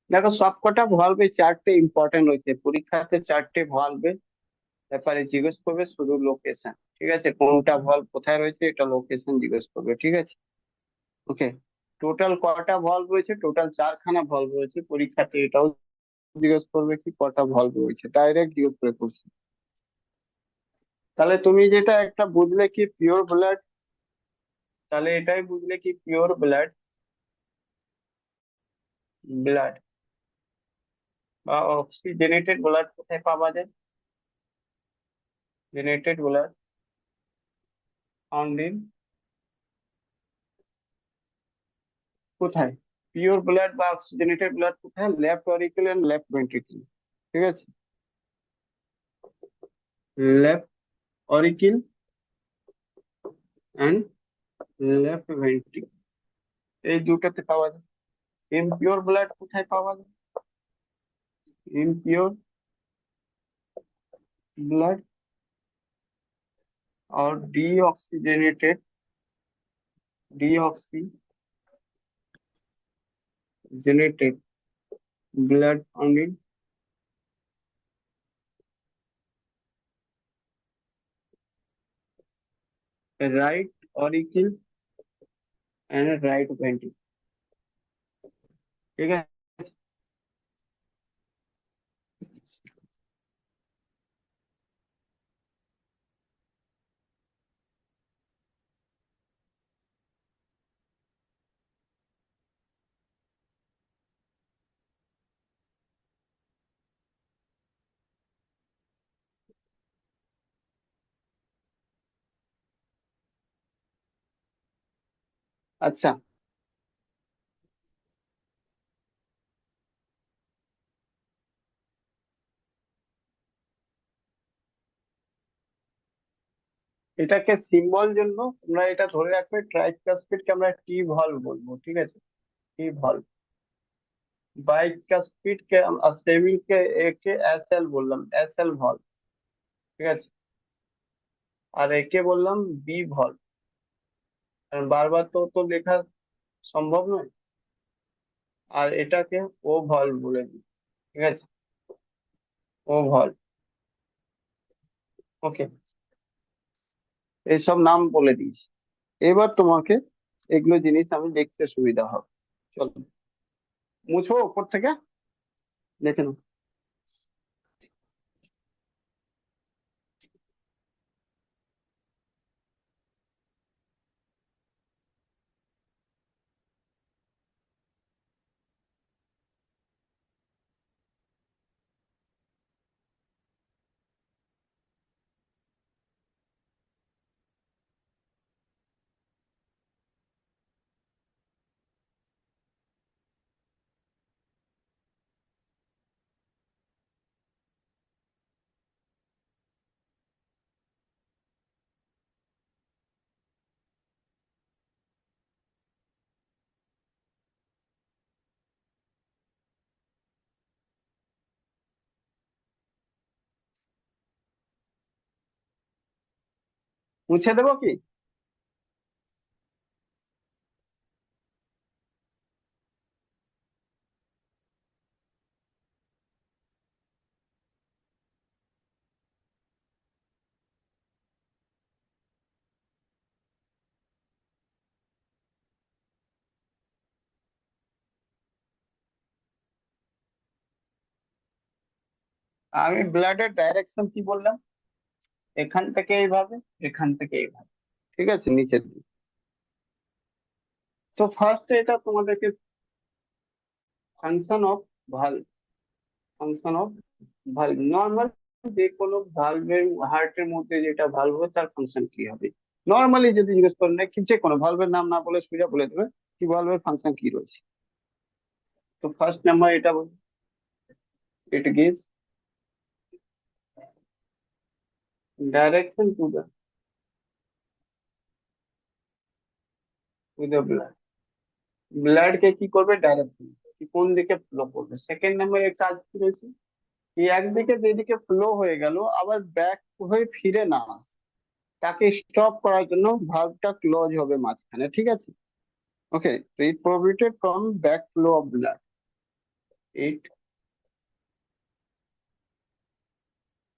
দেখো সবকটা ভলভে চারটে ইম্পর্টেন্ট রয়েছে পরীক্ষাতে, চারটে ভলভে ব্যাপারে জিজ্ঞেস করবে, শুধু লোকেশন। ঠিক আছে, কোনটা ভলভ কোথায় রয়েছে এটা লোকেশন জিজ্ঞেস করবে। ঠিক আছে, ওকে। টোটাল কটা ভলভ রয়েছে? টোটাল চারখানা ভলভ রয়েছে। পরীক্ষাতে এটাও জিজ্ঞেস করবে কি কটা ভলভ রয়েছে, ডাইরেক্ট জিজ্ঞেস করে করছে। তাহলে তুমি যেটা একটা বুঝলে কি পিওর ব্লাড, তাহলে এটাই বুঝলে কি পিওর ব্লাড, ব্লাড বা অক্সিজেনেটেড ব্লাড কোথায় পাওয়া যায়? জেনেটেড ব্লাড ফাউন্ড ইন কোথায়? পিওর ব্লাড বা অক্সিজেনেটেড ব্লাড কোথায়? Left auricle and left ventricle. ঠিক আছে, left auricle and left ventricle, এই দুটোতে পাওয়া যায়। ইমপিওর ব্লাড কোথায় পাওয়া যায়? ইমপিওর ব্লাড और deoxygenated blood found in right auricle and right ventricle. ठीक है। আচ্ছা, এটাকে সিম্বল জন্য তোমরা এটা ধরে রাখবে, ট্রাইকাসপিড কে আমরা টি ভলভ বলবো। ঠিক আছে, টি ভলভ। বাইকাসপিড কে সেমিল কে একে এস এল বললাম, এস এল ভলভ। ঠিক আছে, আর একে বললাম বি ভলভ। কারণ বারবার তো লেখা সম্ভব নয়। আর এটাকে ও ভলভ বলে দিই। ঠিক আছে, ও ভলভ। ওকে, এইসব নাম বলে দিয়েছি। এবার তোমাকে এগুলো জিনিস আমি দেখতে সুবিধা হবে। চলো মুছবো উপর থেকে, দেখে নাও। মুছে দেবো কি? আমি ব্লাডের ডাইরেকশন কি বললাম? এখান থেকে এইভাবে, এখান থেকে এইভাবে। ঠিক আছে, নিচের দিকে। তো ফার্স্ট এটা তোমাদেরকে function of valve, function of valve normal, যে কোনো ভালভের হার্টের মধ্যে যেটা ভালভ হয় তার ফাংশন কি হবে। নর্মালি যদি জিজ্ঞেস করেন না কি, যে কোনো ভালভের নাম না বলে সোজা বলে দেবে কি ভালভের ফাংশন কি রয়েছে। তো ফার্স্ট নাম্বার এটা বল, it gives direction to the blood. Blood কে কি করবে? ডাইরেকশন, কোন দিকে ফ্লো করবে। সেকেন্ড নাম্বারের কাজ কি রয়েছে? এই একদিকে যেদিকে ফ্লো হয়ে গেল আবার ব্যাক হয়ে ফিরে না আসে, তাকে স্টপ করার জন্য ভালভটা ক্লোজ হবে মাঝখানে। ঠিক আছে, ওকে। তো it prohibited from back flow of blood. It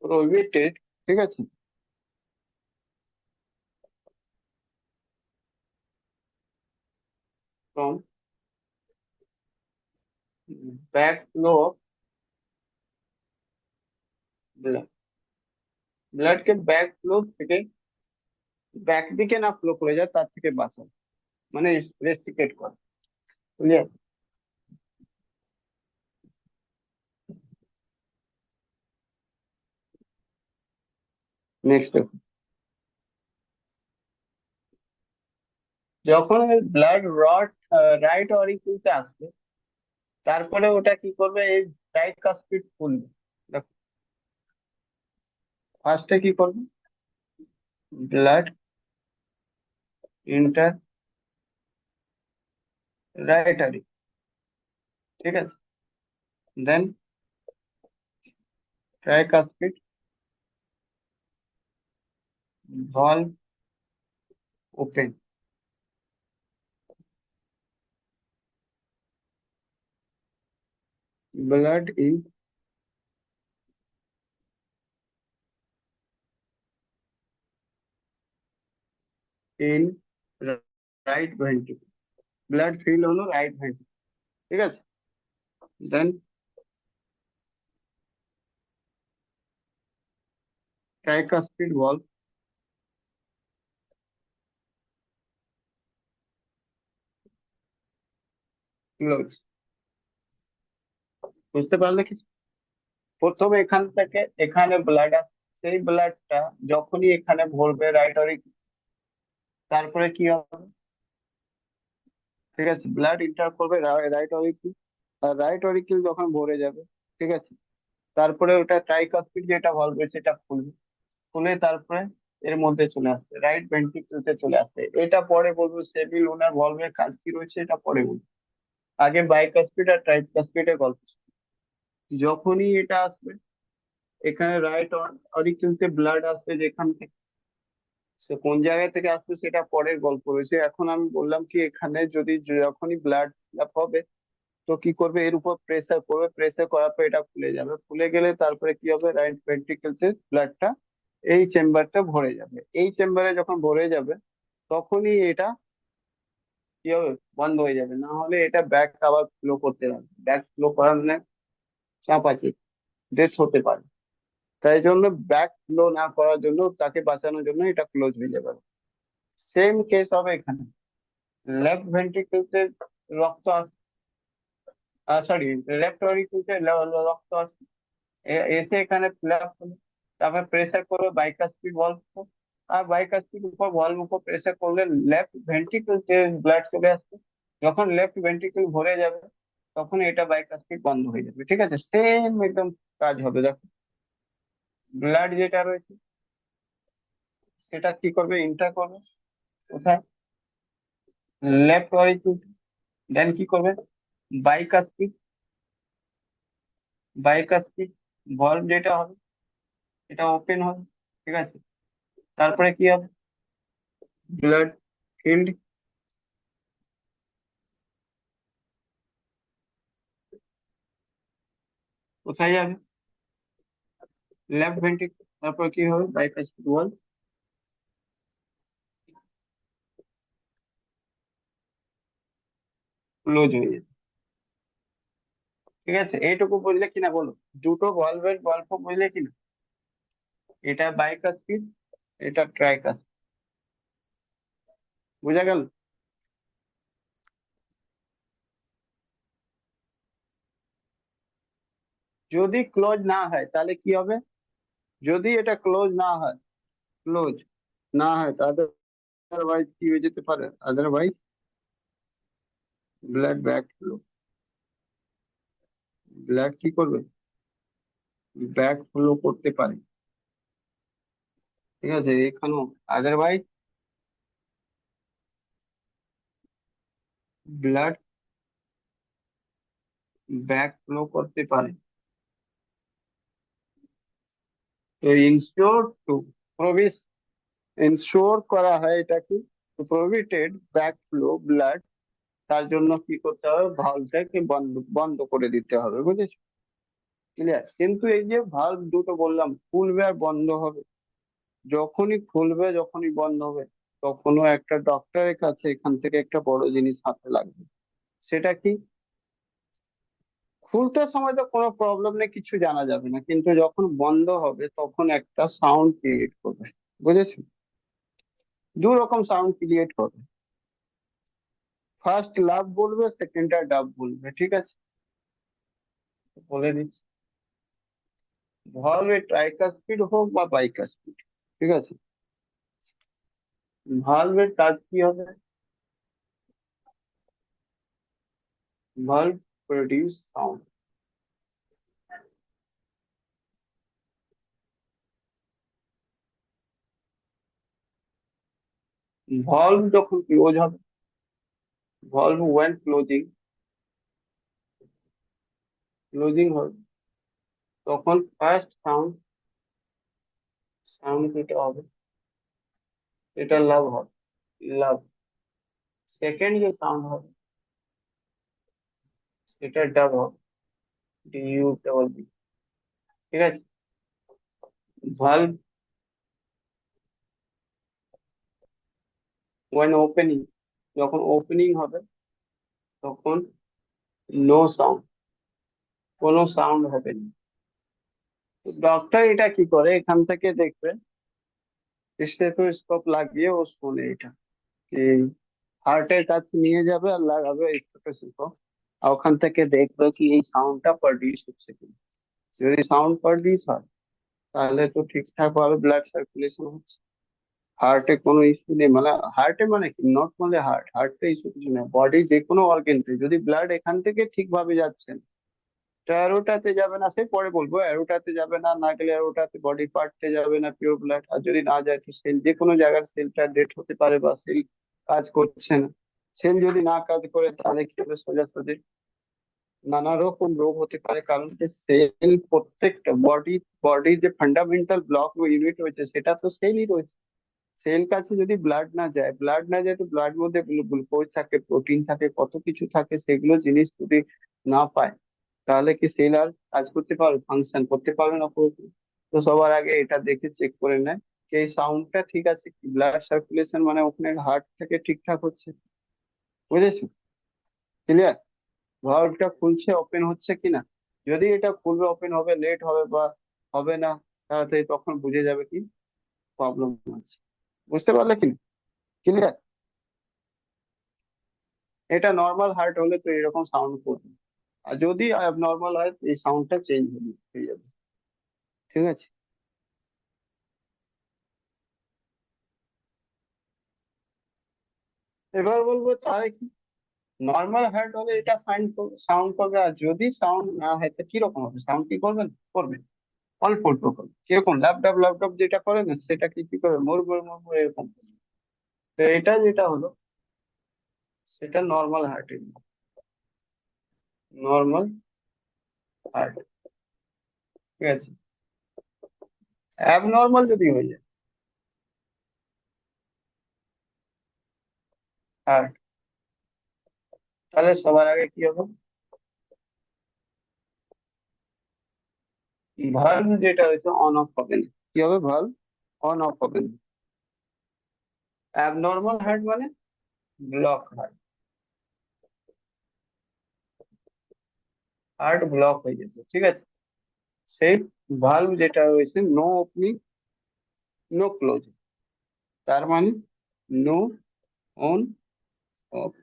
prohibited, ঠিক আছে, from back flow of blood, ব্লাডকে ব্যাক ফ্লো থেকে ব্যাক দিকে না ফ্লো করে যায় তার থেকে বাঁচায়, মানে রেস্ট্রিকেট করে। ক্লিয়ার? নেক্সট, যখন ব্লাড রড রাইট অরিকুলতে আসবে, তারপরে ওটা কি করবে, এই ট্রাইকাসপিড খুলবে। দেখো, ফার্স্টে কি করবে, ব্লাড ইন্টার রাইট অরিক, ঠিক আছে, দেন tricuspid valve open, blood is in right ventricle, blood fill হলো রাইট ভেন্ট্রিকল, ঠিক আছে, দেন ট্রাইকাসপিড valve ক্লোজ। বুঝতে পারলে কিছু? প্রথমে এখান থেকে এখানে ব্লাড আসছে, সেই ব্লাডটা যখনই এখানে ভরবে রাইট অরিক, তারপরে কি হবে, ঠিক আছে, ব্লাড ইন্টার করবে রাইট অরিকিল, আর রাইট অরিকিল যখন ভরে যাবে, ঠিক আছে, তারপরে ওটা ট্রাইকাসপিড যেটা ভলভ সেটা খুলবে, খুলে তারপরে এর মধ্যে চলে আসবে, রাইট ভেন্ট্রিকলতে চলে আসবে। এটা পরে বলবো, সেমি লুনার ভলভের কাজ কি রয়েছে এটা পরে বলবো, আগে বাইকাসপিড আর ট্রাইকাসপিডের গল্প। যখনই এটা আসবে, এখানে রাইট অরিকিলতে ব্লাড আসবে যেখান থেকে, সে কোন জায়গা থেকে আসবে সেটা পরের গল্প রয়েছে। এখন আমি বললাম কি, এখানে যদি যখনই ব্লাড হবে, তো কি করবে, এর উপর প্রেসার করবে, প্রেসার করার পর এটা খুলে যাবে, খুলে গেলে তারপরে কি হবে, রাইট ভেন্ট্রিকলসে ব্লাডটা এই চেম্বারটা ভরে যাবে, এই চেম্বারে যখন ভরে যাবে, তখনই এটা কি হবে, বন্ধ হয়ে যাবে, না হলে এটা ব্যাক আবার ফ্লো করতে লাগবে, ব্যাক ফ্লো করার মানে চাপ আছে, ডেথ হতে পারে। তাই জন্য ব্যাক ফ্লো না করার জন্য, তাকে বাঁচানোর জন্য এটা ক্লোজ হয়ে যাবে। সেম কেস হবে এখানে, লেফট ভেন্ট্রিকলসে রক্ত আস, সরি, লেফট অরিকলসে রক্ত আসছে, এসে এখানে ফিল হলো, তারপর প্রেসার করবে বাইকাসপিড ভলভ, আর বাইকাসপিড উপর ভলভ উপর প্রেসার করলে লেফট ভেন্ট্রিকল যে ব্লাড চলে আসছে, যখন লেফট ভেন্ট্রিকল ভরে যাবে, তখন এটা বাইকাসপিড বন্ধ হয়ে যাবে, ঠিক আছে, সেম একদম কাজ হবে। দেখো, ব্লাড যেটা রয়েছে সেটা কি করবে, ইন্টার করবে কোথায়, লেফট অরিকল, দেন কি করবে, বাইকাসপিড, বাইকাসপিড ভলভ যেটা হবে এটা ওপেন হবে, ঠিক আছে, তারপরে কি হবে, ব্লাড ফিল্ড কোথায় যাবে, লেফট ভেন্ট্রিকল, তারপর কি হবে, বাইপাসপিড ওয়াল ক্লোজ হয়ে যাবে, ঠিক আছে, এইটুকু বুঝলে কিনা বলো, দুটো ভলভের গল্প বুঝলে কিনা, এটা বাইকাসপিড, এটা ট্রাইকাস, বুঝা গেল? যদি ক্লোজ না হয় তাহলে কি হবে, যদি এটা ক্লোজ না হয়, ক্লোজ না হয় তাহলে আদারওয়াইজ কি হয়ে যেতে পারে, otherwise blood back flow, blood কি করবে, ব্যাক ফ্লো করতে পারে, ঠিক আছে, এখানেও আদারওয়াইজ ব্লাড ব্যাক ফ্লো করতে পারে। তো ইনশিওর টু প্রভিস, ইনশিওর করা হয় এটা কি, প্রভিটেড ব্যাক ফ্লো ব্লাড তার জন্য কি করতে হবে, ভালভটাকে বন্ধ বন্ধ করে দিতে হবে, বুঝেছো? ক্লিয়ার? কিন্তু এই যে ভালভ দুটো বললাম, খুলবে আর বন্ধ হবে, যখনই খুলবে যখনই বন্ধ হবে, তখনও একটা ডক্টরের কাছে এখান থেকে একটা বড় জিনিস হাতে লাগবে। সেটা কি? খুলতে সময় তো কোনো প্রবলেম নেই, কিছু জানা যাবে না, কিন্তু যখন বন্ধ হবে তখন একটা সাউন্ড ক্রিয়েট করবে, বুঝেছো? দু রকম সাউন্ড ক্রিয়েট করবে। ফার্স্ট লাভ বলবে, সেকেন্ডটা ডাব বলবে, ঠিক আছে? বলে দিচ্ছি। ভালভে ট্রাইকাস্পিড হোক বা বাইকাস্পিড, ঠিক আছে, ভালভের কাজ কি হবে? Valve produce sound. ভালভ যখন ক্লোজ হবে, ভালভ ওয়েন ক্লোজিং, ক্লোজিং হবে, তখন ফার্স্ট সাউন্ড, সাউন্ড যেটা হবে এটা লাভ হবে, লাভ। সেকেন্ড যে সাউন্ড হবে সেটা ডাব হবে, ডিউ ডাবল বি, ঠিক আছে? ভালভ ওয়েন ওপেনিং, যখন ওপেনিং হবে তখন নো সাউন্ড, কোনো সাউন্ড হবে না। ডক্টর এটা কি করে, এখান থেকে দেখবে, স্টেথোস্কোপ লাগিয়ে ও শোনে এটা, কি হার্টের কাছে নিয়ে যাবে আর লাগাবে স্টেথোস্কোপ, আর ওখান থেকে দেখবে কি এই সাউন্ডটা প্রডিউস হচ্ছে কি। যদি সাউন্ড প্রডিউস হয় তাহলে তো ঠিকঠাক ভাবে ব্লাড সার্কুলেশন হচ্ছে, হার্টে কোনো ইস্যু নেই, মানে হার্টে মানে কি, নট মানে হার্ট, হার্টে ইস্যু কিছু নেই, বডি যে কোনো অর্গেনতে যদি ব্লাড এখান থেকে ঠিকভাবে যাচ্ছে না, তো অ্যারোটাতে যাবে না, সে পরে বলবো, অ্যারোটাতে যাবে না, না গেলে অ্যারোটাতে বডি পার্টে যাবে না পিওর ব্লাড, আর যদি না যায় তো সেল, যে কোনো জায়গার সেলটা ডেট হতে পারে বা সেল কাজ করছে না। সেল যদি না কাজ করে তাহলে কি হবে, সোজাসুজি নানা রকম রোগ হতে পারে, কারণ কি সেল প্রত্যেকটা বডির যে ফান্ডামেন্টাল ব্লক ইউনিট রয়েছে সেটা তো সেলই রয়েছে। সেল কাছে যদি ব্লাড না যায়, ব্লাড না যায় তো ব্লাড মধ্যে গ্লুকোজ থাকে, প্রোটিন থাকে, কত কিছু থাকে, সেগুলো জিনিস যদি না পায় তাহলে কি সেল আর কাজ করতে পারবে, ফাংশন করতে পারবে না পুরোপুরি। তো সবার আগে এটা দেখে চেক করে নেয় যে এই সাউন্ডটা ঠিক আছে কি, ব্লাড সার্কুলেশন মানে ওখানে হার্ট থেকে ঠিকঠাক হচ্ছে, বুঝেছো? ক্লিয়ার? ভালভটা খুলছে ওপেন হচ্ছে কিনা, যদি এটা খুলবে ওপেন হবে, লেট হবে বা হবে না, তাড়াতাড়ি, তখন বুঝে যাবে কি প্রবলেম আছে। বুঝতে পারলে কি? ক্লিয়ার? এটা নর্মাল হার্ট হলে তো এরকম সাউন্ড করবে, আর যদি নর্মাল হয় এই সাউন্ডটা চেঞ্জ হয়ে যাবে, ঠিক আছে? এবার বলবো তাহলে কি, নর্মাল হার্ট হলে এটা সাউন্ড সাউন্ড করবে, আর যদি সাউন্ড না হয় তো কিরকম হবে, সাউন্ড কি করবে না? করবে, অল্প অল্প করবে, কিরকম ল্যাপটপ ল্যাপটপ যেটা করে না সেটা কি কি করবে, মুড়মুড় মুড়মুড় এরকম করবে। তো এটা যেটা হলো সেটা নর্মাল হার্টের, নর্মাল হার্ট, ঠিক আছে? অ্যাবনর্মাল যদি হয়ে যায় হার্ট, তাহলে সবার আগে কি হবে, ভালভ যেটা হয়েছে অন অফ হবে না, কি হবে, ভালভ অন অফ হবে না। অ্যাবনর্মাল হার্ট মানে ব্লক হার্ট, হার্ট ব্লক হয়ে যেত, ঠিক আছে? সেই ভালভ যেটা হয়েছে নো ওপেনিং নো ক্লোজিং, তার মানে নো অন অফ,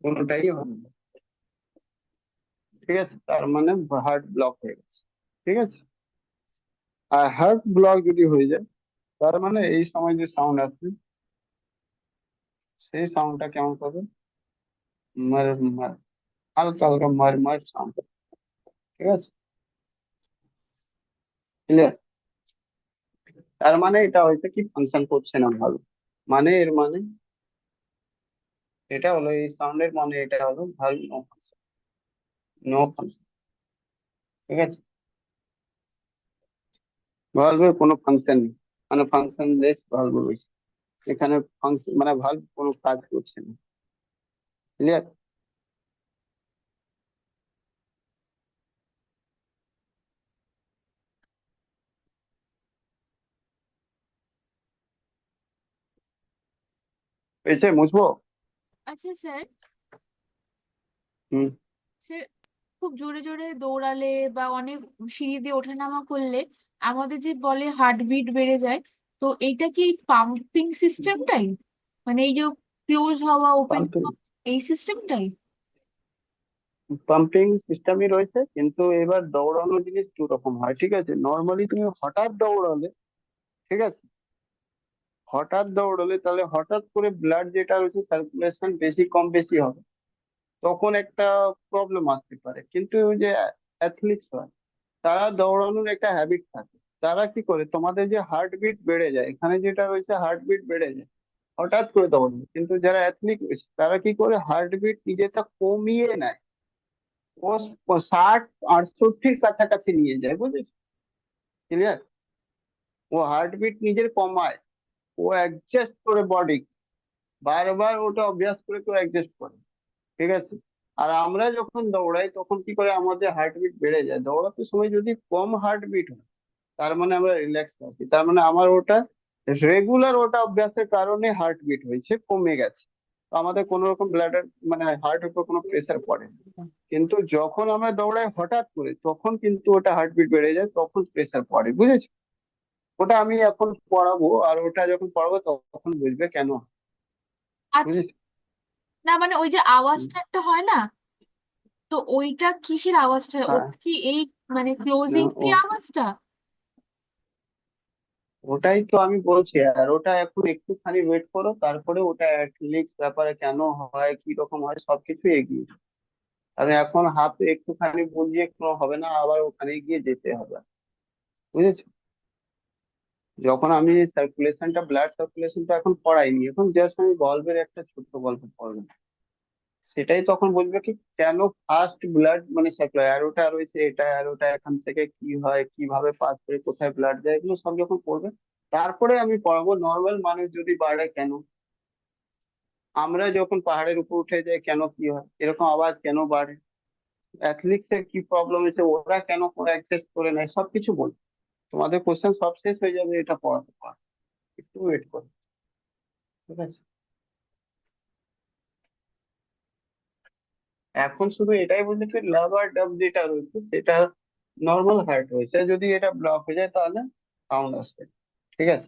কোনোটাই হবে না, ঠিক আছে? তার মানে হার্ট ব্লক হয়ে গেছে, ঠিক আছে? আর হার্ট ব্লক যদি হয়ে যায় তার মানে এই সময় যে সাউন্ড আসছে সেই সাউন্ডটা কেমন পাবে, মার মার, হালকা হালকা মার মার সাউন্ড, ঠিক আছে? ক্লিয়ার? তার মানে এটা হয়তো কি ফাংশন করছে না ভালো, মানে এর মানে এটা হলো, এই সাউন্ডের মানে এটা হলো ভালো নো ফাংশন, নো ফাংশন, ঠিক আছে? ভালভের কোনো ফাংশন নেই, মানে ফাংশন লেস ভালভ রয়েছে, এখানে ফাংশন মানে ভালভ কোনো কাজ করছে না, ক্লিয়ার? পেয়েছে মুছবো? আচ্ছা স্যার, হুম। সে খুব জোরে জোরে দৌড়ালে বা অনেক সিঁড়ি দিয়ে ওঠানামা করলে আমাদের যে বলে হার্টবিট বেড়ে যায়, তো এইটা কি পাম্পিং সিস্টেমটাই, মানে এই যে ক্লোজ হওয়া ওপেন পাম্পিং, হওয়া, এই সিস্টেমটাই? পাম্পিং সিস্টেমই রয়েছে, কিন্তু এবার দৌড়ানো জিনিস দু রকম হয়, ঠিক আছে? নর্মালি তুমি হঠাৎ দৌড়ালে, ঠিক আছে, হঠাৎ দৌড়ালে তাহলে হঠাৎ করে ব্লাড যেটা রয়েছে সার্কুলেশন বেশি কম বেশি হবে, তখন একটা প্রবলেম আসতে পারে। কিন্তু ওই যে অ্যাথলিটস হয়, তারা দৌড়ানোর একটা হ্যাবিট থাকে, তারা কি করে, তোমাদের যে হার্টবিট বেড়ে যায়, এখানে যেটা রয়েছে হার্টবিট বেড়ে যায় হঠাৎ করে দৌড়ানো, কিন্তু যারা অ্যাথলিট রয়েছে তারা কি করে হার্টবিট নিজেটা কমিয়ে নেয়, ও 60-68 কাছাকাছি নিয়ে যায়, বুঝেছো? ক্লিয়ার? ও হার্টবিট নিজের কমায়, ও অ্যাডজাস্ট করে বডি, বারবার ওটা অভ্যাস করে কেউ অ্যাডজাস্ট করে, ঠিক আছে? আর আমরা যখন দৌড়াই তখন কি করে, আমাদের হার্টবিট বেড়ে যায়, দৌড়াতে সময় যদি কম হার্টবিট হয় তার মানে আমরা রিল্যাক্স আছি, তার মানে আমার ওটা রেগুলার ওটা অভ্যাসের কারণে হার্টবিট হয়েছে, কমে গেছে, তো আমাদের কোনো রকম ব্লাডের মানে হার্টের উপর কোনো প্রেসার পড়ে না। কিন্তু যখন আমরা দৌড়াই হঠাৎ করে তখন কিন্তু ওটা হার্টবিট বেড়ে যায়, তখন প্রেসার পড়ে, বুঝেছো? ওটা আমি এখন পড়াবো, আর ওটা যখন পড়াবো তখন বুঝবে কেন হয়, আচ্ছা, বুঝেছো? না মানে ওই যে হুম। আওয়াজটা একটা হয় না, তো ওইটা কিসের আওয়াজটা, হ্যাঁ। ওটা কি এই মানে ক্লোজিং না, কি আওয়াজটা? ওটাই তো আমি বলছি, আর ওটা এখন একটুখানি ওয়েট করো, তারপরে ওটা অ্যাথলেটিক্স ব্যাপারে কেন হয় কি রকম হয় সবকিছু এগিয়ে যাবে। আর এখন হাতে একটুখানি বুঝিয়ে কোনো হবে না, আবার ওখানে গিয়ে যেতে হবে, বুঝেছো? যখন আমি সার্কুলেশনটা, ব্লাড সার্কুলেশনটা এখন পড়াইনি, এখন জাস্ট আমি গল্পের একটা ছোট্ট গল্প পড়বো, সেটাই তখন বলবে কি কেন ফার্স্ট ব্লাড মানে সাপ্লাই অ্যারোটা রয়েছে, এটা অ্যারোটা এখান থেকে কি হয়, কিভাবে পাস করে কোথায় ব্লাড যায়, এগুলো সব যখন পড়বে তারপরে আমি পড়াবো নর্মাল মানুষ যদি বাড়ে কেন, আমরা যখন পাহাড়ের উপর উঠে যাই কেন কি হয়, এরকম আওয়াজ কেন বাড়ে, অ্যাথলিক্স এর কি প্রবলেম হয়েছে, ওরা কেন অ্যাডজাস্ট করে নেয়, সবকিছু বলবো। তোমাদের কোশ্চেন সব শেষ হয়ে যাবে এটা পড়াতে পর, একটু ওয়েট করো, ঠিক আছে? এখন শুধু এটাই বলছি কি লাভার ডাব যেটা রয়েছে সেটা নর্মাল হার্ট রয়েছে, যদি এটা ব্লক হয়ে যায় তাহলে সাউন্ড আসবে, ঠিক আছে?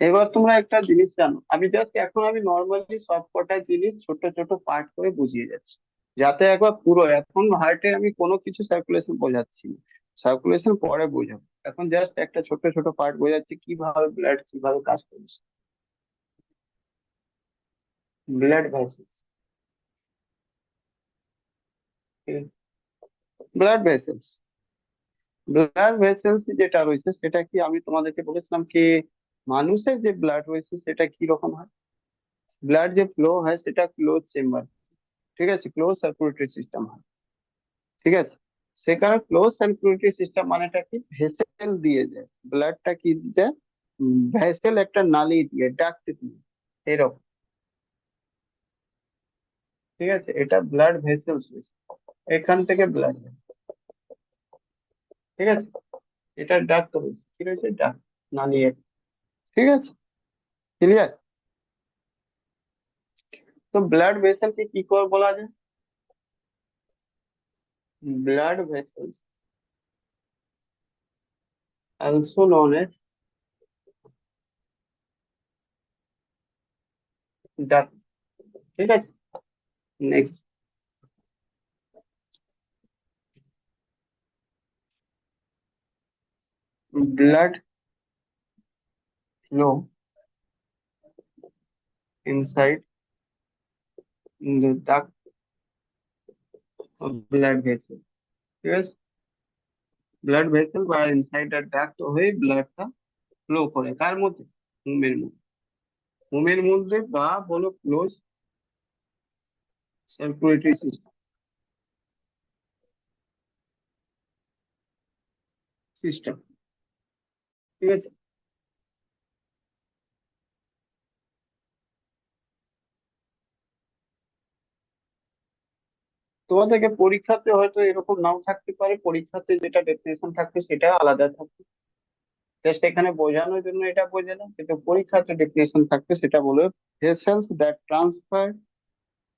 এবার তোমরা একটা জিনিস জানো, আমি জাস্ট এখন আমি নর্মালি সব কটা জিনিস ছোট ছোট পার্ট করে বুঝিয়ে যাচ্ছি, যাতে একবার পুরো, এখন হার্টের আমি কোনো কিছু সার্কুলেশন বোঝাচ্ছি না, সার্কুলেশন পরে বোঝাবো, এখন জাস্ট একটা ছোট ছোট পার্ট বোঝাচ্ছি কিভাবে ব্লাড কিভাবে কাজ করছে। Blood vessels, blood vessels, blood vessels যেটা রয়েছে সেটা কি আমি তোমাদেরকে বলেছিলাম কি, মানুষের যে ব্লাড রয়েছে সেটা কি রকম হয়, ব্লাড যে ফ্লো হয় সেটা ক্লোজ চেম্বার, ঠিক আছে, ক্লোজ সার্কুলেটরি সিস্টেম হয়, ঠিক আছে? সেখানে ক্লোজ সার্কুলেটরি সিস্টেম মানেটা কি, ভেসেল দিয়ে যায় ব্লাডটা কি দিয়ে, ভেসেল একটা নালী দিয়ে ডাক্ট দিয়ে, এরকম, ঠিক আছে? এটা ব্লাড ভেসেলস রয়েছে, এখান থেকে ব্লাড, ঠিক আছে? এটা ডাক্ট রয়েছে, কি রয়েছে, ডাক্ট, নালী একটা, ঠিক আছে? ক্লিয়ার? তো ব্লাড ভেসেলকে কি করে বলা যায়, blood vessels also known as duct, ঠিক আছে? Next, blood flow inside the duct of blood vessel, ঠিক আছে? ব্লাড ভেসেল বা ইনসাইড দ্য ডাক্ট হয়ে ব্লাডটা ফ্লো করে কার মধ্যে, মোমের মধ্যে, মোমের মধ্যে বা বলো ক্লোজ সার্কুলেটরি সিস্টেম, সিস্টেম। ঠিক আছে, তোমাদেরকে পরীক্ষাতে হয়তো এরকম নাও থাকতে পারে, পরীক্ষাতে যেটা ডেফিনেশন থাকবে সেটা আলাদা থাকবে। জাস্ট এখানে বোঝানোর জন্য এটা বোঝালাম, কিন্তু পরীক্ষাতে ডেফিনেশন থাকবে সেটা বলে vessels that transfer,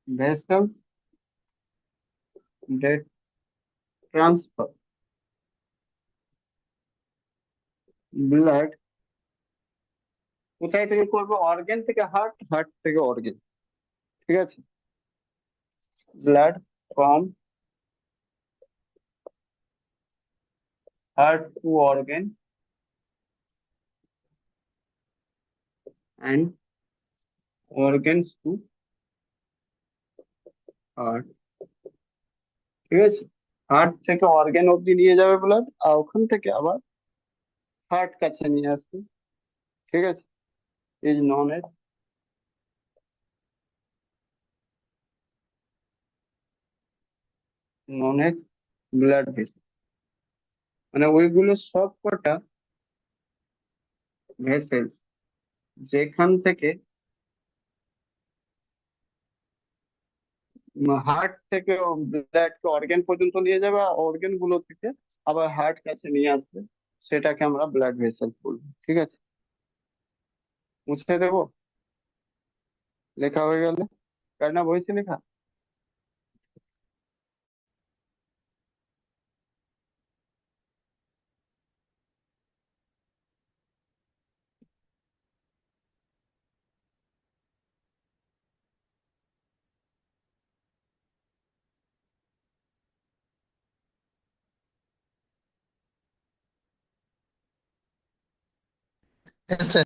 vessels that transfer blood, কোথায় থেকে করবো? অর্গান থেকে হার্ট, হার্ট থেকে অর্গান। ঠিক আছে, blood from heart to organ and organs to heart. ঠিক আছে, হার্ট থেকে অর্গান অব্দি নিয়ে যাবে ব্লাড, আর ওখান থেকে আবার হার্ট কাছে নিয়ে আসবে। ঠিক আছে, is known as, known as blood vessel. মানে ওইগুলো সব কটা ভেসেলস যেখান থেকে হার্ট থেকে ব্লাডকে অর্গান পর্যন্ত নিয়ে যাবে, আর অর্গান গুলো থেকে আবার হার্ট কাছে নিয়ে আসবে, সেটাকে আমরা ব্লাড ভেসেল বলবো। ঠিক আছে, মুছে দেবো, লেখা হয়ে গেলে, কার না বইছে লেখা? Yes, sir.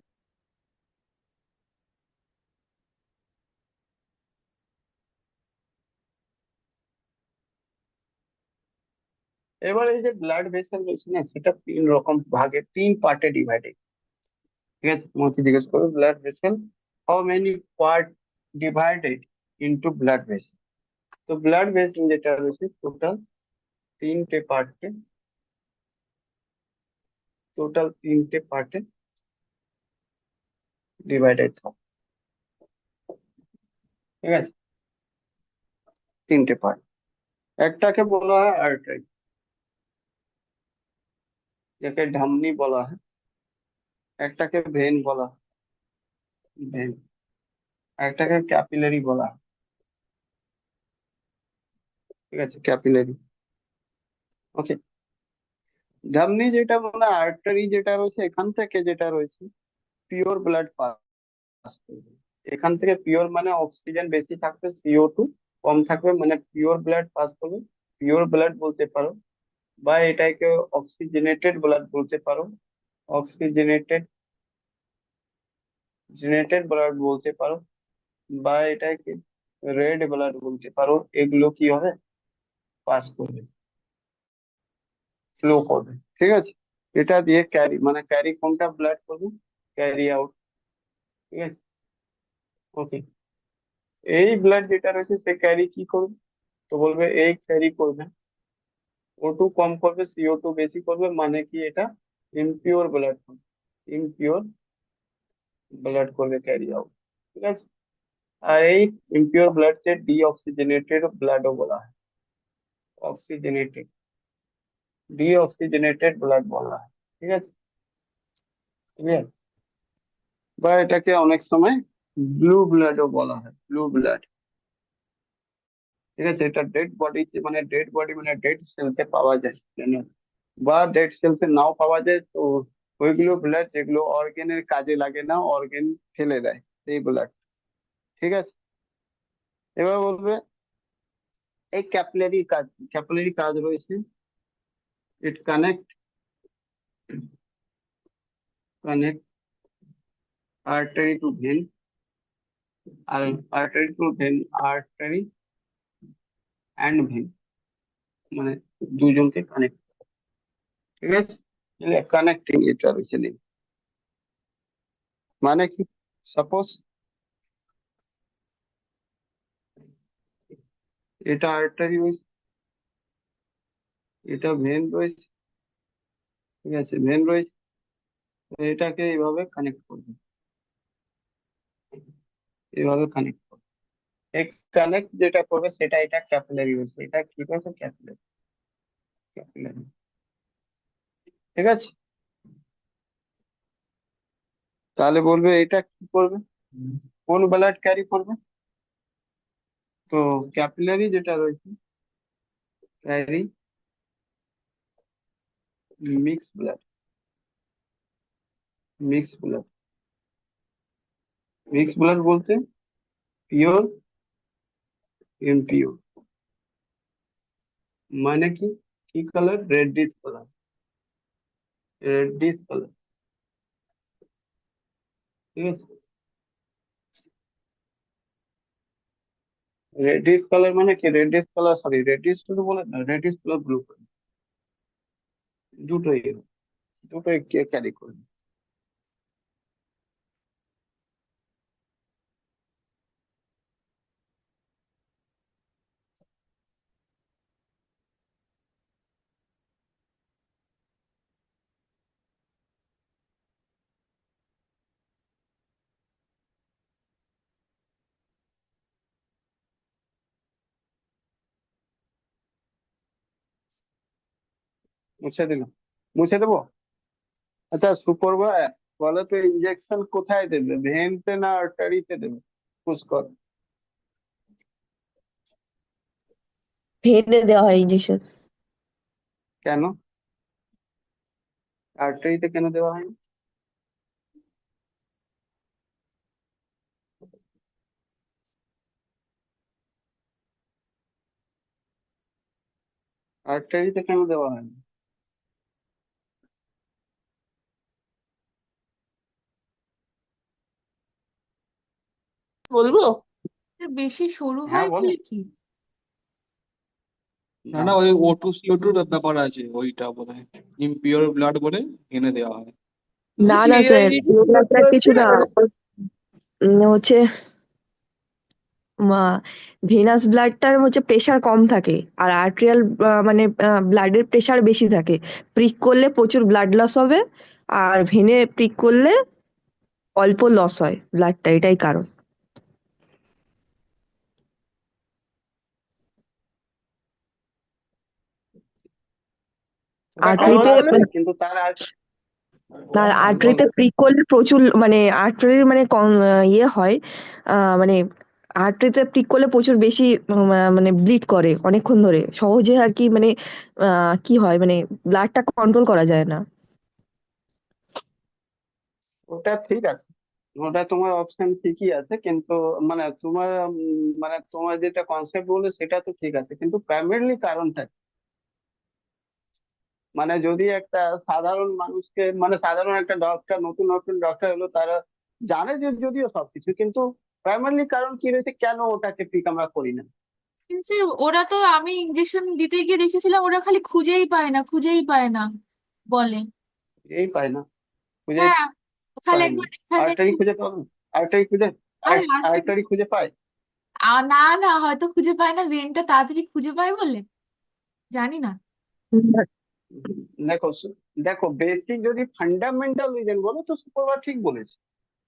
এবার এই যে ব্লাড ভেসেল রয়েছে না, সেটা তিন রকম ভাগে, তিন পার্টে ডিভাইডেড। ঠিক আছে, তোমাকে জিজ্ঞেস করবো blood vessel, how many part divided into blood vessel. তো ব্লাড ভেসেল যেটা রয়েছে টোটাল তিনটে পার্টে, টোটাল তিনটে পার্টে ডিভাইডেড থাকে। ঠিক আছে, তিনটে পার্ট। একটাকে বলা হয় আর্টারি, যাকে ধমনী বলা হয়। একটাকে ভেন বলা হয়, ভেন। একটাকে ক্যাপিলারি বলা হয়। ঠিক আছে, ক্যাপিলারি। ওকে, ধমনী যেটা মানে আর্টারি যেটা রয়েছে, এখান থেকে যেটা রয়েছে পিওর ব্লাড পাস করবে। এখান থেকে পিওর মানে অক্সিজেন বেশি থাকবে, CO2 কম থাকবে, মানে পিওর ব্লাড পাস করবে। পিওর ব্লাড বলতে পারো, বা এটাকে অক্সিজেনেটেড ব্লাড বলতে পারো, অক্সিজেনেটেড জেনেটেড ব্লাড বলতে পারো, বা এটাকে রেড ব্লাড বলতে পারো। এগুলো কি হবে? পাস করবে, ফ্লো করবে। ঠিক আছে, এটা দিয়ে ক্যারি, মানে ক্যারি কোনটা ব্লাড করবে? Carry out. ঠিক আছে, ওকে। এই ব্লাড যেটা রয়েছে সে ক্যারি কি করবে? তো বলবে এই ক্যারি করবে, O2 কম করবে, CO2 বেশি করবে, মানে কি এটা ইমপিওর ব্লাড করবে, ইমপিওর ব্লাড করবে, ক্যারি আউট। ঠিক আছে, আর এই ইমপিওর ব্লাডকে ডিঅক্সিজেনেটেড ব্লাডও বলা হয়, অক্সিজেনেটেড, ডিঅক্সিজেনেটেড ব্লাড বলা হয়। ঠিক আছে, ক্লিয়ার? বা এটাকে অনেক সময় ব্লু ব্লাডও বলা হয়, ব্লু ব্লাড। ঠিক আছে, এটা ডেড বডি, মানে ডেড বডি মানে ডেড সেলসে পাওয়া যায়, জানেন? বা ডেড সেলসে নাও পাওয়া যায়, তো ওইগুলো ব্লাড যেগুলো অর্গেনের কাজে লাগে না, অর্গেন ফেলে দেয়, সেই ব্লাড। ঠিক আছে, এবার বলবে এই ক্যাপিলারি কাজ, ক্যাপিলারি কাজ রয়েছে, it connect, connect artery to vein, আর artery to vein, artery and vein, মানে দুজনকে কানেক্ট। ঠিক আছে, কানেক্টিং এটা রয়েছে নেই, মানে কি? সাপোজ এটা আর্টারি রয়েছে, এটা ভেন রয়েছে, ঠিক আছে, ভেন রয়েছে, তো এটাকে এইভাবে কানেক্ট করবে, এইভাবে কানেক্ট করবে। এই কানেক্ট যেটা করবে সেটা এটা ক্যাপিলারি হয়েছে, এটা কি করছে ক্যাপিলারি, ক্যাপিলারি। ঠিক আছে, তাহলে বলবে এটা কি করবে, কোন ব্লাড ক্যারি করবে, তো ক্যাপিলারি যেটা রয়েছে carry mix blood, mix blood, mix blood বলতে পিওর ইমপিওর, মানে কি, কি colour, radish colour, radish colour. ঠিক আছে, রেডিশ কালার মানে কি, রেডিশ কালার, সরি রেডিশ শুধু বলে না, রেডিশ কালার, ব্লু কালার, দুটোই, দুটোই ক্যারি করবে। মুছে দিলাম, মুছে দেবো। আচ্ছা সুপরভা, বলো তো ইঞ্জেকশন কোথায় দেবে, ভেন্সে না আর্টারিতে দেবে, পুশ কর। ভেনে দেওয়া হয় ইঞ্জেকশন। কেন, আর্টারিতে কেন দেওয়া হয়নি? আর্টারিতে কেন দেওয়া হয়নি? বলবো? বেশি সরু হ্যাঁ হয় বলো। বলে কি? না না, না, ওই O2 CO2 ব্যাপার আছে, ওইটা বোধহয় ইমপিওর ব্লাড বলে এনে দেওয়া হয়। না না স্যার, এগুলো কিছু না। হচ্ছে ভেনাস ব্লাডটার হচ্ছে প্রেসার কম থাকে, আর আর্টেরিয়াল মানে ব্লাডের প্রেসার বেশি থাকে। প্রিক করলে প্রচুর ব্লাড লস হবে, আর ভেনে প্রিক করলে অল্প লস হয় ব্লাডটা, এটাই কারণ। ওটা কারণ আর্টারিতে আছে, কিন্তু তার আর, আর হ্যাঁ বলো। আর্টারিতে প্রিক করলে প্রচুর মানে আর্টারির মানে ইয়ে হয়, মানে আর্টারিতে প্রিক করলে প্রচুর বেশি মানে ব্লিড করে অনেকক্ষণ ধরে, সহজে আর কি মানে কি হয় মানে ব্লাডটা কন্ট্রোল করা যায় না। ওটা ঠিক আছে, ওটা তোমার অপশন ঠিকই আছে, কিন্তু মানে তোমার মানে তোমার যেটা কনসেপ্ট বলে সেটা তো ঠিক আছে, কিন্তু প্রাইমারি কারণটা কি? মানে যদি একটা সাধারণ মানুষকে, মানে সাধারণ একটা ডক্টর, নতুন নতুন ডক্টর হলো, তারা জানে যে যদিও সবকিছু, কিন্তু প্রাইমারি কারণ কি রয়েছে, কেন ওটাকে ঠিক আমরা করি না? কিন্তু ওরা তো, আমি ইঞ্জেকশন দিতে গিয়ে দেখেছিলাম ওরা খালি খুঁজেই পায় না, খুঁজেই পায় না বলে। এই পায় না, খুঁজে হ্যাঁ, খালি পায় না, একবার এখানে আর্টারি খুঁজে পাবে, আর্টারি খুঁজে, আরে আসতে, আর্টারি খুঁজে পায়। না না, হয়তো খুঁজে পায় না, ভেনটা তাড়াতাড়ি খুঁজে পায় বলে, জানি না। দেখো, দেখো বেসিক যদি ফান্ডামেন্টাল রিজন বলো তো সুপারবা ঠিক বলেছে,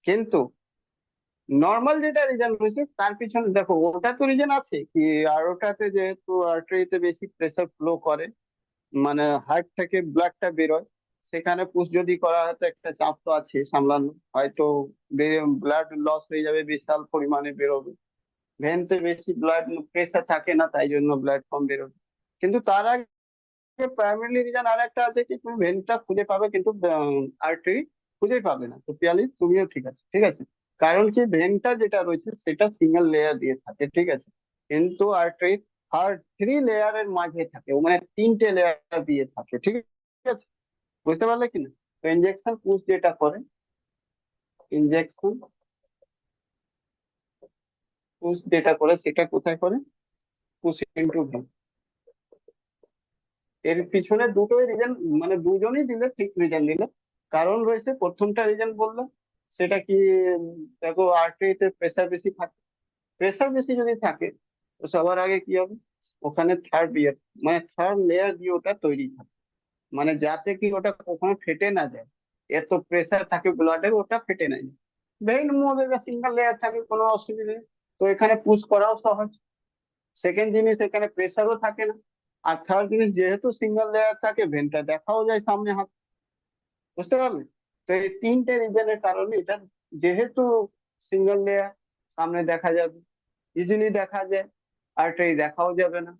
কিন্তু নর্মাল যেটা রিজন রয়েছে তার পিছনে দেখো, ওটা তো রিজন আছে কি, আর ওটাতে যেহেতু আর্টারিতে বেশি প্রেসার ফ্লো করে, মানে হার্ট থেকে ব্লাডটা বেরোয়, সেখানে পুশ যদি করা হয় তো একটা চাপ তো আছে সামলানো, হয়তো ব্লাড লস হয়ে যাবে, বিশাল পরিমাণে বেরোবে, ভেনতে বেশি ব্লাড প্রেসার থাকে না, তাই জন্য ব্লাড কম বেরোবে। কিন্তু তার আগে প্রাইমারি রিজন আর একটা আছে কি, তুমি ভেনটা খুঁজে পাবে কিন্তু আর্টারি খুঁজে পাবে না, তো পিয়ালি তুমিও ঠিক আছে, ঠিক আছে। কারণ কি, ভেনটা যেটা রয়েছে সেটা সিঙ্গেল লেয়ার দিয়ে থাকে, ঠিক আছে, কিন্তু আর্টারি থার্ড থ্রি লেয়ারের মাঝে থাকে, ও মানে তিনটে লেয়ার দিয়ে থাকে, ঠিক আছে, বুঝতে পারলে কিনা? তো ইনজেকশন পুশ যেটা করে, ইনজেকশন পুশ যেটা করে সেটা কোথায় করে, পুশ ইন্টু ভেন। এর পিছনে দুটোই রিজন, মানে দুজনেই দিলে ঠিক রিজন দিলে। কারণ রয়েছে, প্রথমটা রিজন বললাম, সেটা কি, দেখো আর্টারিতে প্রেসার বেশি থাকে, প্রেসার বেশি যদি থাকে তো সবার আগে কি হবে, ওখানে থার্ড ইয়ার মানে থার্ড লেয়ার দিয়ে ওটা তৈরি থাকে, মানে যাতে কি ওটা কখনো ফেটে না যায়, এত প্রেসার থাকে ব্লাডের, ওটা ফেটে না যায়। ভেইন মধ্যে সিঙ্গেল লেয়ার থাকে, কোনো অসুবিধা নেই, তো এখানে পুশ করাও সহজ। সেকেন্ড জিনিস, এখানে প্রেসারও থাকে না। আর থার্ড জিনিস, যেহেতু সিঙ্গেল লেয়ার থাকে, ভেনটা দেখাও যায় সামনে হাত, বুঝতে পারলে? তো এই তিনটে রিজনের কারণে এটা, যেহেতু সিঙ্গেল লেয়ার, সামনে দেখা যাবে, ইজিলি দেখা যায়, আর্টারি দেখাও যাবে না।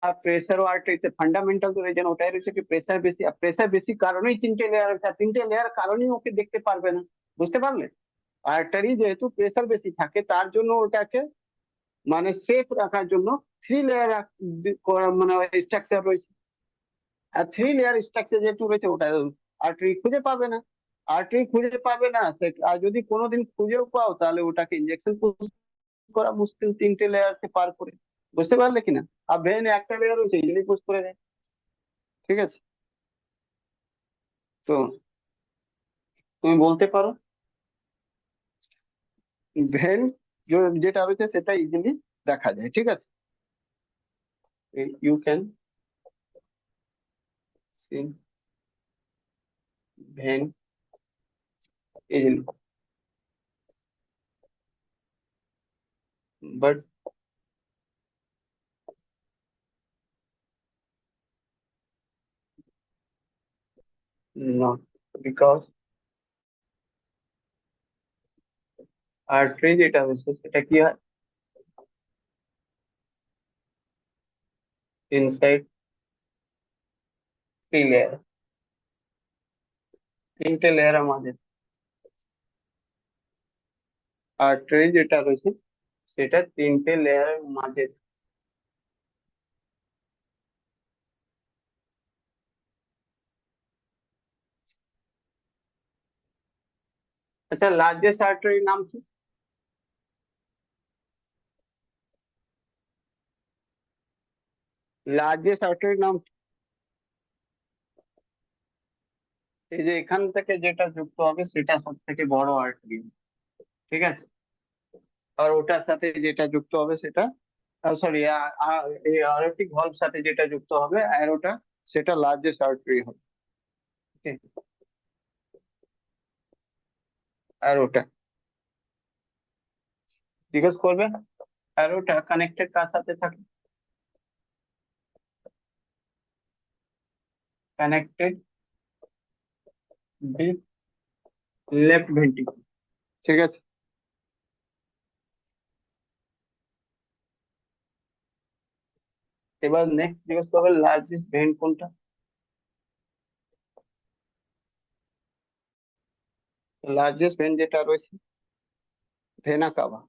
আর প্রেসার ও আর্টারিতে ফান্ডামেন্টাল তো রিজন ওটাই রয়েছে কি প্রেসার বেশি, আর প্রেসার বেশি কারণেই তিনটে লেয়ার আছে, আর তিনটে লেয়ার কারণেই ওকে দেখতে পারবে না, বুঝতে পারলে? আর্টারি যেহেতু প্রেসার বেশি থাকে, তার জন্য ওটাকে মানে সেফ রাখার জন্য থ্রি লেয়ার মানে স্ট্রাকচার রয়েছে। আর থ্রি লেয়ার স্ট্রাকচার যেহেতু রয়েছে, ওটা আর্টারি খুঁজে পাবে না। আর্টারি খুঁজে পাবে না, আর যদি কোনোদিন খুঁজেও পাও, তাহলে ওটাকে ইনজেকশন করা মুশকিল তিনটে লেয়ারকে পার করে, বুঝতে পারলে কিনা? আর ভেন একটা লেয়ার রয়েছে, ইজিলি পুশ করে দেয়, ঠিক আছে? তো তুমি বলতে পারো ভেন যেটা রয়েছে সেটা ইজিলি দেখা যায়, ঠিক আছে? You can see vein easily, but not because artery যেটা হচ্ছে সেটা কি হয়, ইনসাইড থ্রি লেয়ার, তিনটে লেয়ারের মাঝে আর্টারি যেটা রয়েছে সেটা তিনটে লেয়ারের মাঝে। আচ্ছা, লার্জেস্ট আর্টারির নাম কি? লার্জেস্ট আর্টারির নাম কি? এই যে এখান থেকে যেটা যুক্ত হবে সেটা সব থেকে বড় আর্টারি, ঠিক আছে? আর ওটার সাথে যেটা যুক্ত হবে সেটা, সরি, এই আয়োটিক ভালভ সাথে যেটা যুক্ত হবে অ্যারোটা, সেটা লার্জেস্ট আর্টারি হবে, ঠিক? অ্যারোটা জিজ্ঞেস করবে, অ্যারোটা কানেক্টেড কার সাথে থাকে? কানেক্টেড উইথ লেফট ভেন্ট্রিকল, ঠিক আছে? এবার নেক্সট জিজ্ঞেস করবে লার্জেস্ট ভেন কোনটা। লার্জেস্ট ভেন যেটা রয়েছে ভেনা কাভা,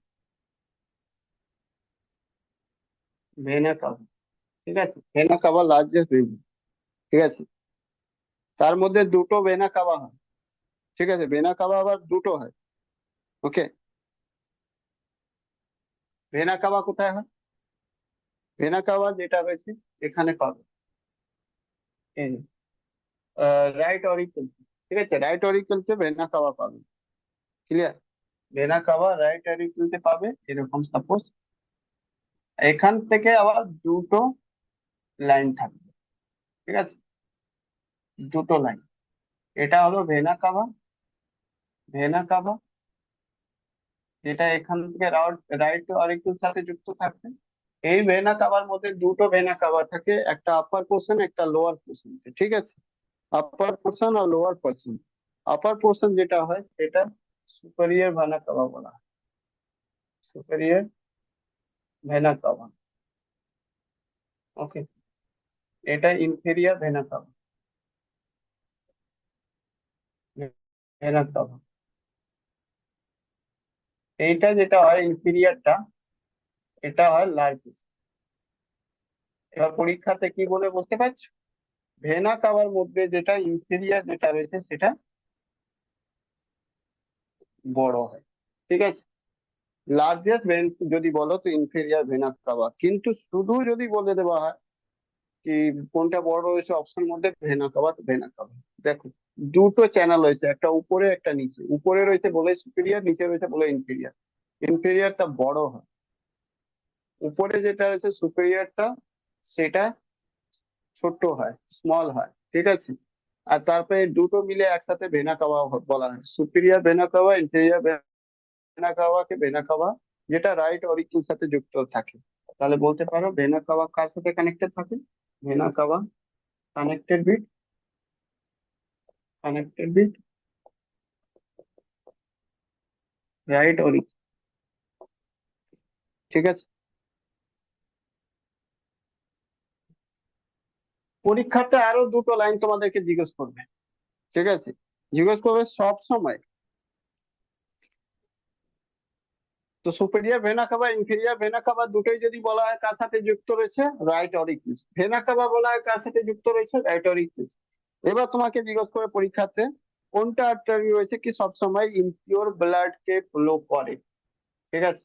ভেনা কাভা, ঠিক আছে? ভেনা কাভা লার্জেস্ট ভেন, ঠিক আছে? তার মধ্যে দুটো ভেনা কাভা হয়, ঠিক আছে? ভেনা কাভা আবার দুটো হয়, ওকে? ভেনা কাভা কোথায় হয়? ভেনা কাভা যেটা রয়েছে এখানে পাবে, রাইট অরিকল, ঠিক আছে? রাইট অরিকলতে ভেনা কাভা পাবে, ক্লিয়ার? ভেনা কাভা রাইট অরিকলতে পাবে, এরকম সাপোজ এখান থেকে আবার দুটো লাইন থাকবে, ঠিক আছে? দুটো লাইন, এটা হলো ভেনা কাভা, ভেনা কাভা যেটা এখান থেকে রাইট অরিকল সাথে যুক্ত থাকবে। এই ভেনা কাভার মধ্যে দুটো ভেনা কাভা থাকে, একটা আপার পোর্শন, একটা লোয়ার পোর্শন, ঠিক আছে? আপার পোর্শন আর লোয়ার পোর্শন। আপার পোর্শন যেটা হয় সেটা সুপেরিয়র ভেনা কাভা বলা হয়, সুপেরিয়র ভেনা কাভা, ওকে? এটা inferior vena CAVA, vena CAVA. এইটা যেটা হয় ইনফেরিয়রটা, এটা হয় লার্জেস্ট। এবার পরীক্ষাতে কি বলে বুঝতে পারছো? ভেনা কাভার মধ্যে যেটা ইনফেরিয়র যেটা রয়েছে সেটা বড় হয়, ঠিক আছে? লার্জেস্ট ভেন যদি বলো তো ইনফেরিয়র ভেনা কাভা, কিন্তু শুধু যদি বলে দেওয়া হয় কি কোনটা বড় রয়েছে অপশন মধ্যে, ভেনা কাভা, তো ভেনা কাভা। দেখো, দুটো চ্যানেল রয়েছে, একটা উপরে একটা নিচে, উপরে রয়েছে বলে সুপিরিয়র, নিচে রয়েছে বলে ইনফেরিয়র। ইনফেরিয়রটা বড় হয়, উপরে যেটা রয়েছে সুপিরিয়রটা সেটা ছোট হয়, স্মল হয়, ঠিক আছে। আর তারপরে দুটো মিলে একসাথে ভেনা কাভা বলা হয়, superior vena cava, inferior vena কাভাকে ভেনা কাভা, যেটা রাইট অরিকুলের সাথে যুক্ত থাকে। তাহলে বলতে পারো ভেনা কাভা কার সাথে কানেক্টেড থাকে? Vena cava connected with, connected with right auricle. ঠিক আছে। পরীক্ষাতে আরো দুটো লাইন তোমাদেরকে জিজ্ঞেস করবে। ঠিক আছে, জিজ্ঞেস করবে সব সময়। তো superior vena cava, inferior vena CAVA দুটোই যদি বলা হয় কার সাথে যুক্ত রয়েছে? রাইট অরিকুলাস। ভেনা কাভা বলা হয় কার সাথে যুক্ত রয়েছে? রাইট অরিকুলাস। এবার তোমাকে জিজ্ঞেস করে পরীক্ষাতে কোনটা আর্টারি রয়েছে কি সবসময় ইমপিওর ব্লাড কে ফ্লো করে। ঠিক আছে,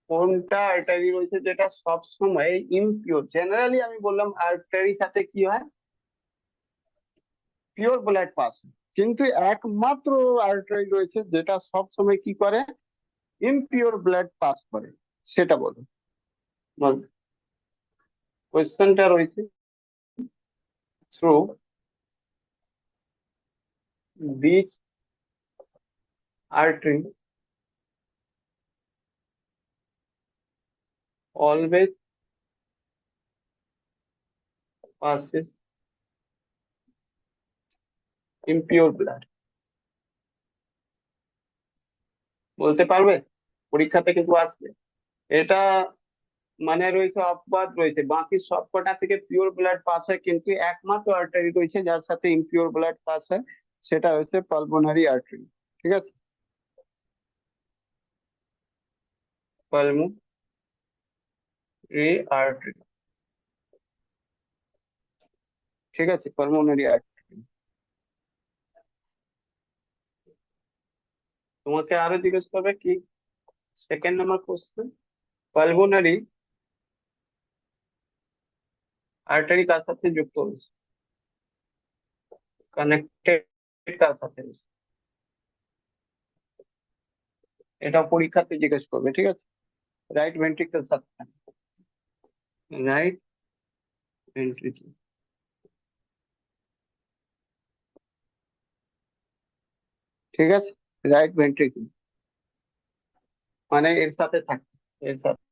কোনটা আর্টারি রয়েছে যেটা সবসময় ইমপিওর? জেনারেলি আমি বললাম আর্টারির সাথে কি হয়? Pure blood pass. কিন্তু একমাত্র আর্টারি রয়েছে যেটা সবসময় কি করে? ইমপিওর ব্লাড পাস করে। সেটা বলো, বল। কোয়েশ্চেনটা রয়েছে through which artery always passes impure blood? বলতে পারবে? পরীক্ষাতে কিন্তু আসবে এটা। মানে রয়েছে অপবাদ রয়েছে, বাকি সবকটা থেকে পিওর ব্লাড পাস হয়, কিন্তু একমাত্র আর্টারি রয়েছে যার সাথে ইমপিওর ব্লাড পাস হয়, সেটা হচ্ছে পালমোনারি আর্টারি। ঠিক আছে, পালমোনারি আর্টারি। ঠিক আছে, পালমোনারি আর্টারি। তোমাকে আরো জিজ্ঞেস করবে কি? Second number question, pulmonary artery কার সাথে যুক্ত হয়েছে? কানেক্টেড কার সাথে হয়েছে? এটা পরীক্ষাতে জিজ্ঞেস করবে। ঠিক আছে, রাইট ভেন্ট্রিকল সাথে, রাইট ভেন্ট্রিকল। ঠিক আছে, রাইট ভেন্ট্রিকল মানে এর সাথে থাকে, এর সাথে।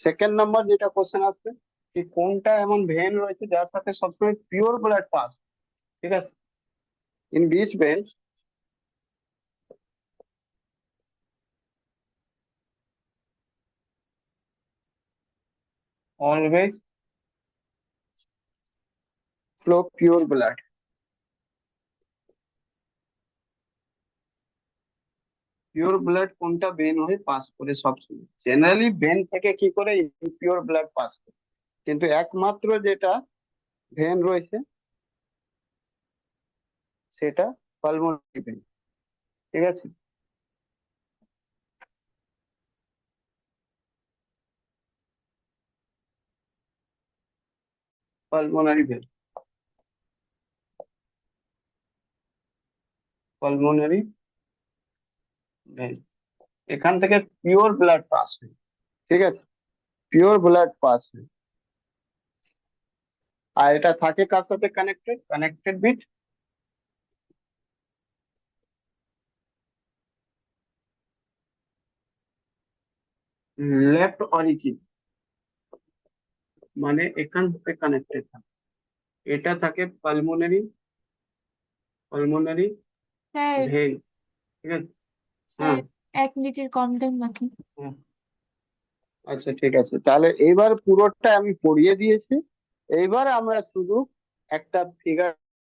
সেকেন্ড নাম্বার যেটা কোশ্চেন আসবে কি কোনটা এমন ভেন রয়েছে যার সাথে সবসময় পিওর ব্লাড পাস? ঠিক আছে, in which vein always flow pure blood? Pure blood কোনটা ভেন হয়ে পাস করে সবসময়? জেনারেলি ভেন থেকে কি করে পিওর ব্লাড পাস করে, কিন্তু একমাত্র যেটা ভেন রয়েছে সেটা পালমোনারি ভেন। ঠিক আছে, পালমোনারি ভেন, পালমোনারি ভেন। এখান থেকে পিওর ব্লাড পাস হয়। ঠিক আছে, পিওর ব্লাড পাস হয়। আর এটা থাকে কার সাথে connected? Connected with left origin, মানে এখান থেকে কানেক্টেড থাকে। এটা থাকে পালমোনারি, পালমোনারি স্যার ভেন। ঠিক আছে। স্যার হ্যাঁ, 1 মিনিটের কম টাইম বাকি। হ্যাঁ, আচ্ছা ঠিক আছে, তাহলে এইবার পুরোটা আমি পড়িয়ে দিয়েছি। এইবার আমরা শুধু একটা ফিগার